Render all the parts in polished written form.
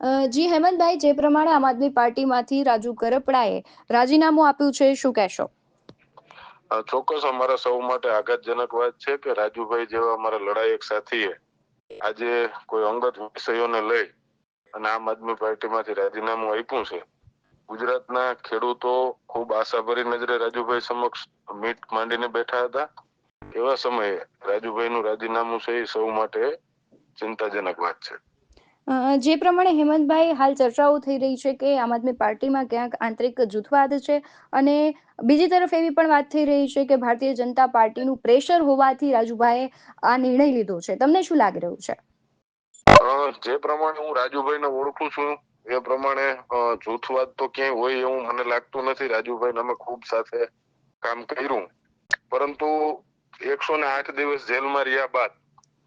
જી હેમંતભાઈ, જે પ્રમાણે આમ આદમી પાર્ટીમાંથી રાજુ કરપડાએ રાજીનામું આપ્યું છે, શું કહેશો? ચોક્કસ અમારા સૌ માટે આઘાતજનક વાત છે કે રાજુભાઈ જેવા અમારા લડાયક સાથીએ આજે કોઈ અંગત વિષયોને લઈ અને આમ આદમી પાર્ટીમાંથી રાજીનામું આપ્યું છે। ગુજરાતના ખેડૂતો ખૂબ આશાભરી નજરે રાજુભાઈ સમક્ષ મીટ માંડીને બેઠા હતા। એવા સમયે રાજુભાઈનું રાજીનામું છે એ સૌ માટે ચિંતાજનક વાત છે। જે પ્રમાણે હેમંતભાઈ, હાલ ચર્ચાઓ થઈ રહી છે કે આમ આદમી પાર્ટીમાં ક્યાંક આંતરિક જૂથવાદ છે, અને બીજી તરફ એવી પણ વાત થઈ રહી છે કે ભારતીય જનતા પાર્ટીનું પ્રેશર હોવાથી રાજુભાઈએ આ નિર્ણય લીધો છે। તમને શું લાગી રહ્યું છે? જે પ્રમાણે હું રાજુભાઈને ઓળખું છું એ પ્રમાણે જૂથવાદ તો ક્યાંય હોય એવું મને લાગતું નથી। રાજુભાઈ અમે ખૂબ સાથે કામ કર્યું, પરંતુ 108 દિવસ જેલમાં રહ્યા બાદ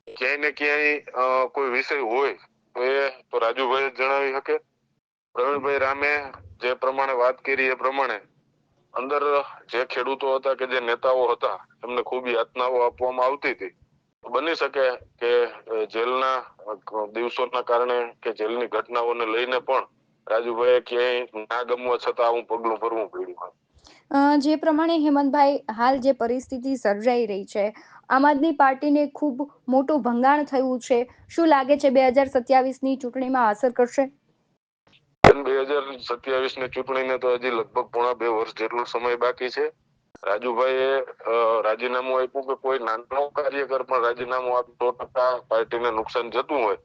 ક્યાંય ને ક્યાંય કોઈ વિષય હોય તો એ તો રાજુભાઈ જ જણાવી શકે। પ્રવીણભાઈ રામે જે પ્રમાણે વાત કરી એ પ્રમાણે અંદર જે ખેડૂતો હતા કે જે નેતાઓ હતા એમને ખૂબ યાતનાઓ આપવામાં આવતી હતી। બની શકે કે જેલના દિવસોના કારણે કે જેલની ઘટનાઓને લઈને પણ રાજુભાઈ ક્યાંય ના ગમવા છતાં આવું પગલું ભરવું પડ્યું। જે પ્રમાણે હેમંતભાઈ, હાલ જે પરિસ્થિતિ સર્જાઈ રહી છે, આમ આદમી પાર્ટીને ખૂબ મોટું ભંગાણ થયું છે, શું લાગે છે 2027ની ચૂંટણીમાં અસર કરશે? 2027ની ચૂંટણીને તો હજી લગભગ પોણા 2 વર્ષ જેટલો સમય બાકી છે। રાજુભાઈએ રાજીનામું આપ્યું કે કોઈ નાનો કાર્યકર પણ રાજીનામું આપે 100% પાર્ટીને નુકસાન જતું હોય,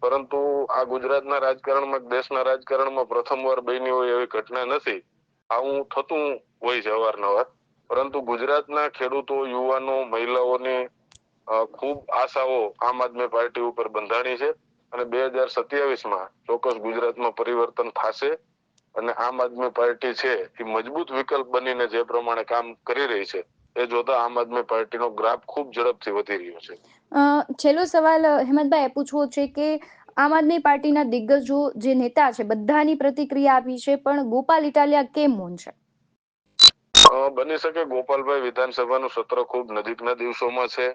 પરંતુ આ ગુજરાતના રાજકારણમાં, દેશના રાજકારણમાં પ્રથમવાર બની હોય એવી ઘટના નથી। આવું થતું હોય છે અવારનવાર, પરંતુ ગુજરાતના ખેડૂતો, યુવાનો, મહિલાઓની ખૂબ આશાઓ આમ આદમી પાર્ટી ઉપર બંધાણી છે, અને 2027માં ચોક્કસ ગુજરાતમાં પરિવર્તન થશે અને આમ આદમી પાર્ટી છે એ મજબૂત વિકલ્પ બનીને જે પ્રમાણે કામ કરી રહી છે એ જોતા આમ આદમી પાર્ટીનો ગ્રાફ ખૂબ ઝડપથી વધી રહ્યો છે। છેલ્લો સવાલ હેમંતભાઈ એ પૂછવો છે કે આમ આદમી પાર્ટીના દિગ્ગજો જે નેતા છે બધાની પ્રતિક્રિયા આપી છે, પણ ગોપાલ ઇટાલિયા કેમ મૌન છે? બની શકે ગોપાલભાઈ વિધાનસભાનું સત્ર ખૂબ નજીકના દિવસોમાં છે,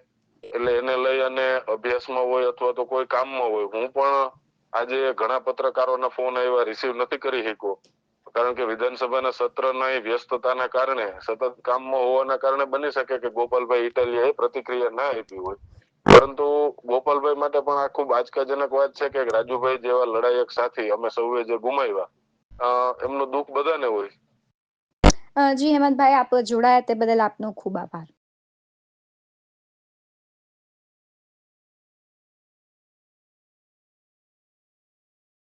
એટલે એને લઈ અને અભ્યાસમાં હોય અથવા તો કોઈ કામમાં હોય। હું પણ આજે ઘણા પત્રકારોના ફોન આવ્યા, રિસીવ નથી કરી શક્યો, કારણ કે વિધાનસભાના સત્રના વ્યસ્તતાના કારણે, સતત કામમાં હોવાના કારણે બની શકે કે ગોપાલભાઈ ઇટાલિયાએ પ્રતિક્રિયા ના આપી હોય। પરંતુ ગોપાલભાઈ માટે પણ આ ખૂબ આંચકાજનક વાત છે કે રાજુભાઈ જેવા લડાયક સાથી અમે સૌએ જે ગુમાવ્યા, એમનું દુઃખ બધાને હોય। જી હેમંતભાઈ, આપ જોડાયા તે બદલ આપનો ખૂબ આભાર।